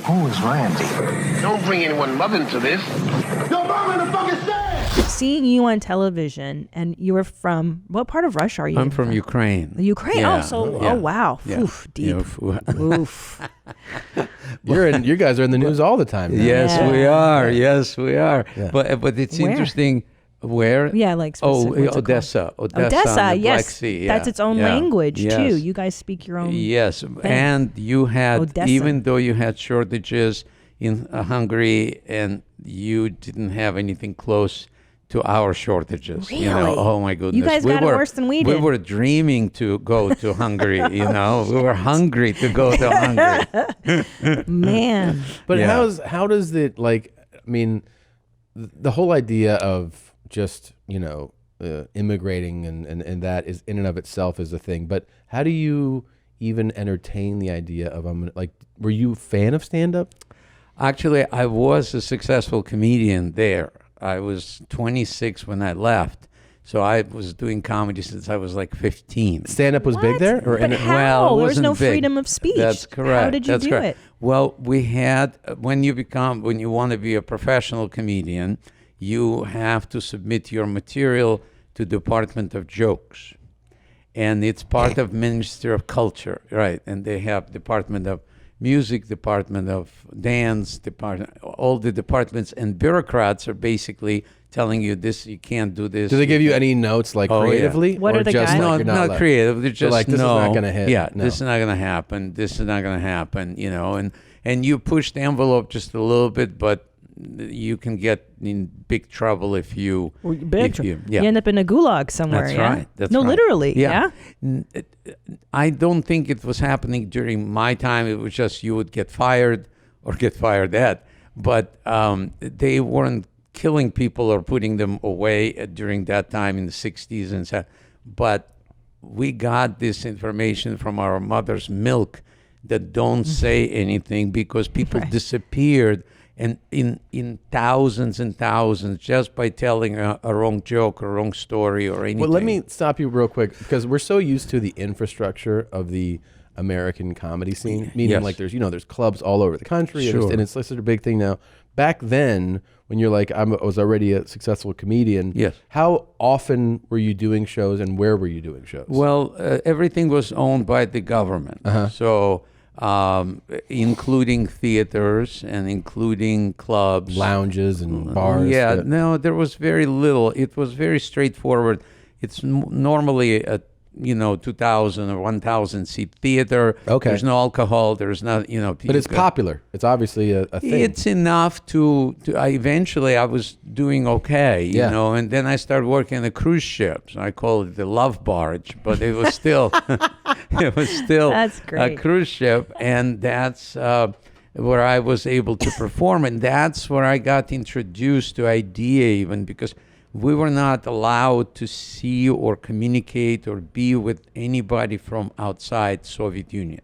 Who is Randy? Don't bring anyone mother into this. Yo, mom in the fucking stand! Seeing you on television, and you were from, what part of Russia are you? I'm from Ukraine. Ukraine. Yeah. Oh, so Yeah. oh wow, Yeah. Oof, deep. Oof. You guys are in the news all the time now. Yes, Yeah. we are. Yes, we are. Yeah. But it's Where? interesting. Where? Yeah, like Oh, specific- what's it called? Odessa. Odessa, on the yes, Black Sea. Yeah. that's its own Yeah. language Yes. too. You guys speak your own. Yes, and you had, Odessa. even though you had shortages in Hungary, and you didn't have anything close to our shortages. You know, Really? oh my goodness, You guys got it worse than we We did. were dreaming to go to Hungary. You know, we were hungry to go to Hungary. Man, But Yeah. how does it, like, I mean, the whole idea of just, immigrating and that is in and of itself is a thing. But how do you even entertain the idea of, were you a fan of stand-up? Actually, I was a successful comedian there. I was 26 when I left. So I was doing comedy since I was like 15. Stand-up was big What? there? But how? Well, it There was wasn't no big. freedom of speech. That's correct. How did you That's do correct. it? Well, we had, when you want to be a professional comedian, you have to submit your material to Department of Jokes. And it's part of Ministry of Culture, right? And they have Department of Music, Department of Dance, all the departments, and bureaucrats are basically telling you this, you can't do this. Do they give you any notes, like, Oh, yeah. creatively? What or are the just guys? like No, you're not allowed? creative. They're just like, this is no. not gonna hit. Yeah, No. this is not going to happen. This is not going to happen. And you push the envelope just a little bit, but you can get in big trouble if you. You Yeah. end up in a gulag somewhere. That's yeah? right. That's no, right. literally. Yeah. I don't think it was happening during my time. It was just you would get fired or get fired at. But they weren't killing people or putting them away during that time in the 60s and so. But we got this information from our mother's milk that don't say anything because people Right. disappeared. And in thousands and thousands, just by telling a wrong joke or wrong story or anything. Well, let me stop you real quick because we're so used to the infrastructure of the American comedy scene, meaning Yes. like there's clubs all over the country, Sure. and it's such a big thing now. Back then, when you're like, I was already a successful comedian. Yes. How often were you doing shows, and where were you doing shows? Well, everything was owned by the government. So, including theaters and including clubs. Lounges and bars. Yeah, that- no, there was very little. It was very straightforward. It's normally a 2,000 or 1,000 seat theater. Okay. There's no alcohol. There's not, but it's popular. It's obviously a thing. It's enough to eventually I was doing okay, Yeah. and then I started working on the cruise ships. I call it the love barge, but it was still, That's a great. cruise ship. And that's where I was able to perform. And that's where I got introduced to idea even because we were not allowed to see or communicate or be with anybody from outside Soviet Union.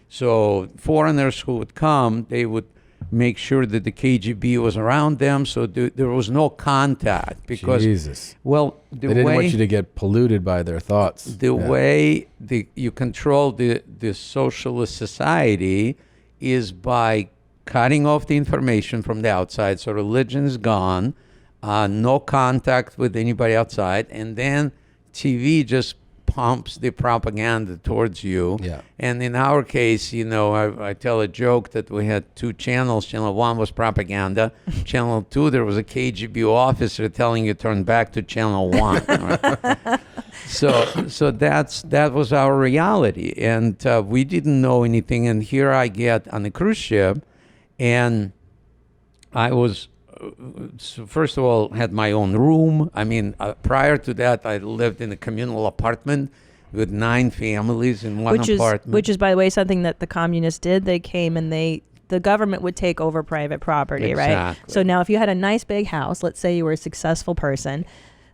So foreigners who would come, they would make sure that the KGB was around them, so there was no contact because, Jesus. well, They didn't want you to get polluted by their thoughts. the way you control the socialist society is by cutting off the information from the outside, so religion is gone. No contact with anybody outside, and then TV just pumps the propaganda towards you. Yeah. And in our case, I tell a joke that we had two channels. Channel 1 was propaganda. Channel 2, there was a KGB officer telling you turn back to Channel 1. Right? So that was our reality, and we didn't know anything. And here I get on a cruise ship, and I was. So first of all, had my own room. I mean, prior to that, I lived in a communal apartment with 9 families in one apartment. Which is, by the way, something that the communists did. They came and the government would take over private property, right? Exactly. So now if you had a nice big house, let's say you were a successful person,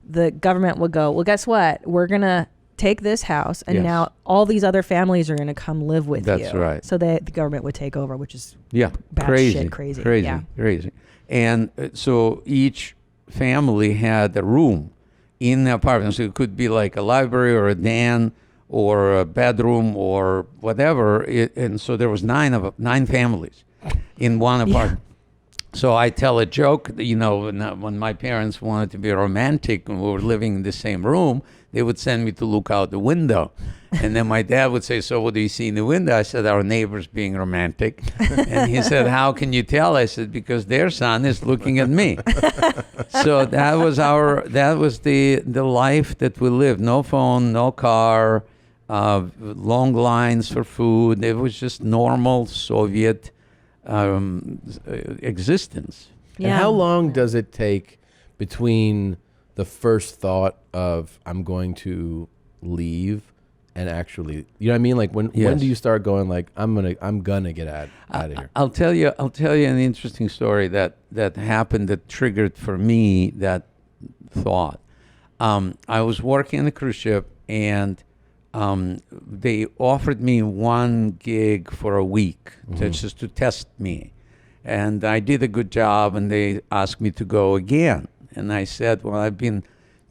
the government would go, well, guess what? We're going to take this house, and Yes. now all these other families are going to come live with you. That's right. So the government would take over, which is Yeah, bad crazy, shit, crazy. crazy, Yeah. crazy. And so each family had a room in the apartment. So it could be like a library or a den or a bedroom or whatever. And so there was 9 families. in one apartment. So I tell a joke, when my parents wanted to be romantic and we were living in the same room, they would send me to look out the window. And then my dad would say, so what do you see in the window? I said, our neighbor's being romantic. And he said, how can you tell? I said, because their son is looking at me. So that was the life that we lived. No phone, no car, long lines for food. It was just normal Soviet existence. And how long does it take between the first thought of I'm going to leave and actually, you know what I mean? Like when do you start going like I'm gonna get out of here? I'll tell you an interesting story that happened that triggered for me that thought. I was working on a cruise ship and they offered me one gig for a week just to test me. And I did a good job and they asked me to go again. And I said, well, I've been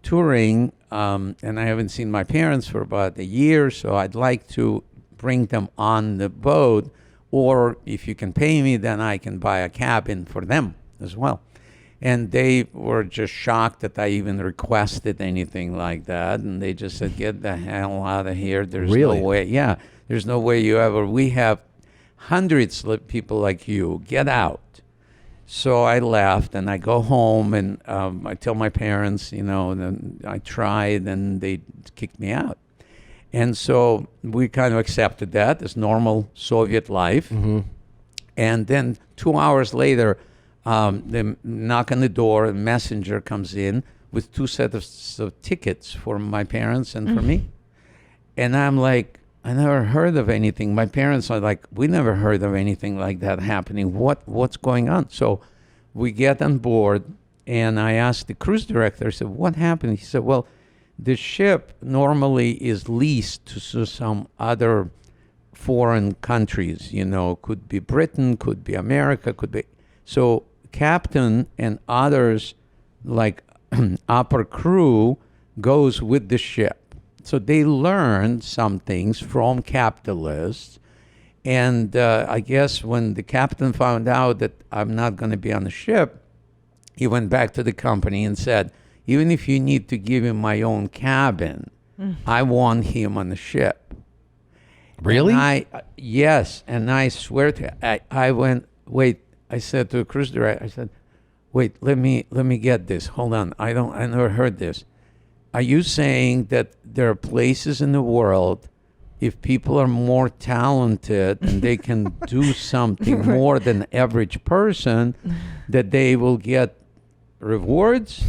touring and I haven't seen my parents for about a year, so I'd like to bring them on the boat, or if you can pay me, then I can buy a cabin for them as well. And they were just shocked that I even requested anything like that. And they just said, get the hell out of here. There's Really? no way. Yeah, there's no way we have hundreds of people like you. Get out. So I left and I go home and I tell my parents, and I tried and they kicked me out. And so we kind of accepted that as normal Soviet life. And then 2 hours later, they knock on the door, a messenger comes in with 2 sets of tickets for my parents and for me. And I'm like, I never heard of anything. My parents are like, we never heard of anything like that happening. What's going on? So we get on board, and I asked the cruise director, I said, what happened? He said, well, the ship normally is leased to some other foreign countries, could be Britain, could be America, could be. So captain and others, like upper crew, goes with the ship. So they learn some things from capitalists. And I guess when the captain found out that I'm not going to be on the ship, he went back to the company and said, even if you need to give him my own cabin, I want him on the ship. Really? And yes. And I swear to you, I went, wait, I said to the cruise director, I said, wait, let me get this. Hold on. I never heard this. Are you saying that there are places in the world, if people are more talented and they can do something more than the average person, that they will get rewards?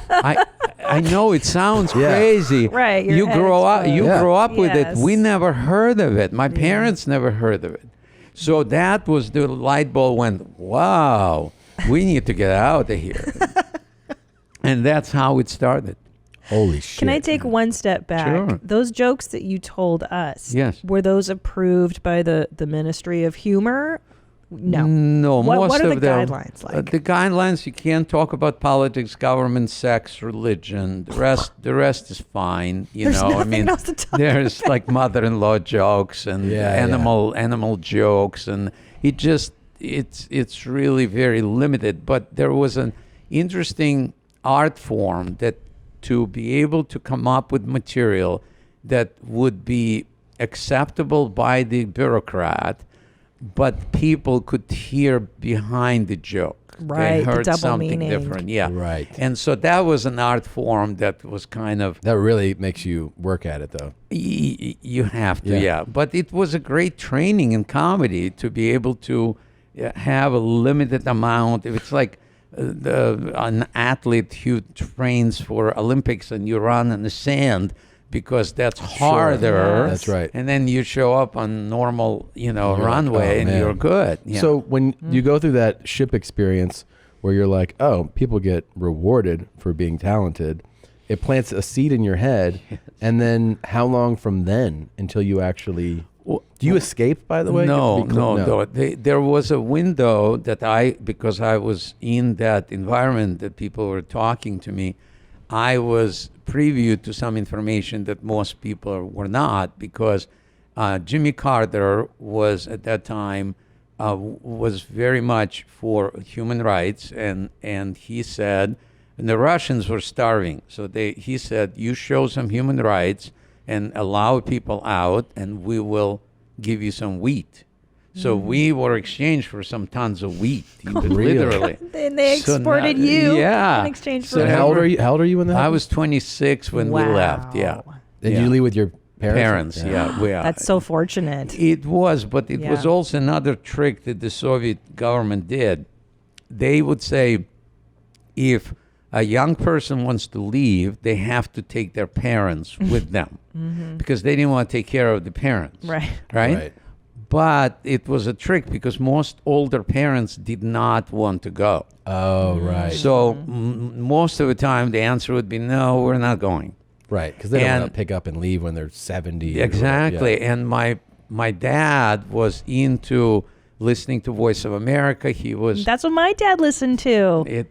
I know it sounds crazy. Right. You grow up with Yes. it. We never heard of it. My parents never heard of it. So that was the light bulb went, wow, we need to get out of here. And that's how it started. Holy shit. Can I take one step back? Sure. Those jokes that you told us, Yes. were those approved by the Ministry of Humor? No. No, most what are of the them. guidelines like? The guidelines, you can't talk about politics, government, sex, religion. The rest is fine. There's nothing else to talk there's like mother-in-law jokes and animal jokes, and it's really very limited. But there was an interesting art form that to be able to come up with material that would be acceptable by the bureaucrat, but people could hear behind the joke. Right, They the heard double something meaning. different. Yeah. Right. And so that was an art form that was kind of, That really makes you work at it, though. you have to, Yeah. yeah. But it was a great training in comedy to be able to have a limited amount. If it's like an athlete who trains for Olympics and you run in the sand because that's harder. Yes. That's right. And then you show up on normal, You're like, runway oh, and man. you're good. Yeah. So when you go through that ship experience where you're like, oh, people get rewarded for being talented, it plants a seed in your head. And then how long from then until you actually... Do you escape, by the way? No. Just to be clear? There was a window that because I was in that environment that people were talking to me, I was preview to some information that most people were not, because Jimmy Carter was at that time was very much for human rights, and he said, and the Russians were starving, so he said, you show some human rights and allow people out, and we will give you some wheat. So we were exchanged for some tons of wheat, literally. And they So exported now- you yeah. in exchange for So And how old are you? How old are you when that I happened? was 26 when we left. Yeah. Did Yeah. you leave with your Parents? Yeah. That's so fortunate. It was, but it was Yeah. also another trick that the Soviet government did. They would say, if a young person wants to leave, they have to take their parents with them because they didn't want to take care of the parents. Right. Right? But it was a trick because most older parents did not want to go. Oh, right. So most of the time, the answer would be, no, we're not going. Right, because they don't want And- to pick up and leave when they're 70. Exactly. Yeah. And my dad was into listening to Voice of America. He was. That's what my dad listened to. It,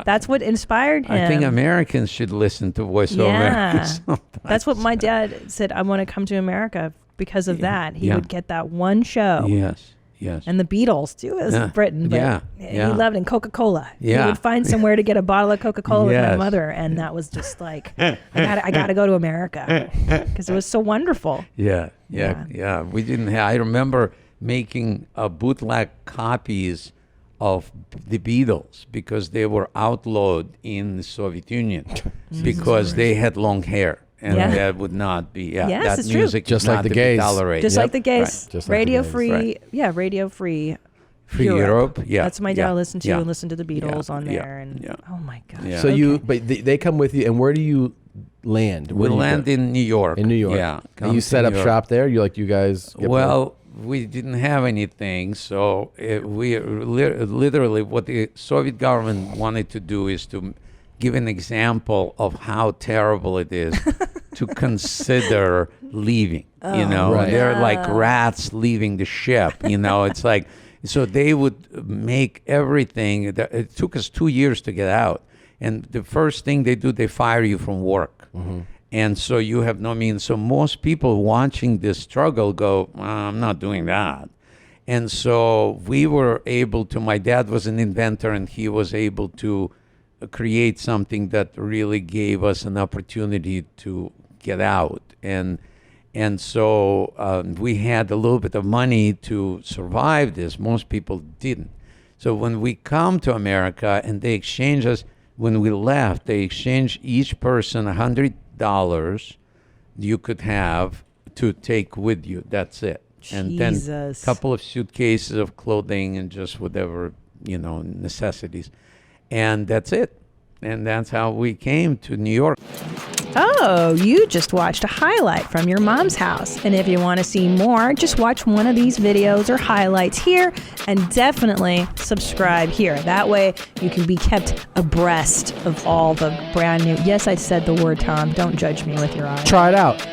That's what inspired him. I think Americans should listen to Voice of America. sometimes. That's what my dad said. I want to come to America because of that. He Yeah. would get that one show. Yes. Yes. And the Beatles too, as Yeah. Britain. But Yeah. he Yeah. loved it. And Coca-Cola. Yeah. He would find somewhere to get a bottle of Coca-Cola with my Yes. mother, and that was just like, I gotta go to America because it was so wonderful. Yeah. Yeah. Yeah. We didn't have. I remember making bootleg copies of the Beatles because they were outlawed in the Soviet Union because they had long hair. And Yeah. that would not be, Yes, that it's true. music Just is like not the to be gays. tolerated. Just like the gays, Right. Just like the radio gays. free, Right. radio free. Free Europe, yeah. That's what my dad yeah, listened to yeah, and listened to the Beatles yeah, on yeah, there. And yeah. oh my gosh. Yeah. So but they come with you, and where do you land? We Where do you land go? in New York. In New York. Yeah. And come you to set New up York. shop there? You guys get Well, we didn't have anything, so we literally what the Soviet government wanted to do is to give an example of how terrible it is to consider leaving. You know, Right. they're like rats leaving the ship. You know, it's like so they would make everything. It took us 2 years to get out, and the first thing they do, they fire you from work. And so you have no means. So most people watching this struggle go, I'm not doing that. And so we were able to, my dad was an inventor and he was able to create something that really gave us an opportunity to get out. And so we had a little bit of money to survive this. Most people didn't. So when we come to America and they exchange us, when we left, they exchanged each person $100 you could have to take with you. That's it. And then Jesus. a couple of suitcases of clothing and just whatever, necessities. And that's it. And that's how we came to New York. Oh, you just watched a highlight from your mom's house. And if you want to see more, just watch one of these videos or highlights here and definitely subscribe here. That way you can be kept abreast of all the brand new. Yes, I said the word, Tom. Don't judge me with your eyes. Try it out.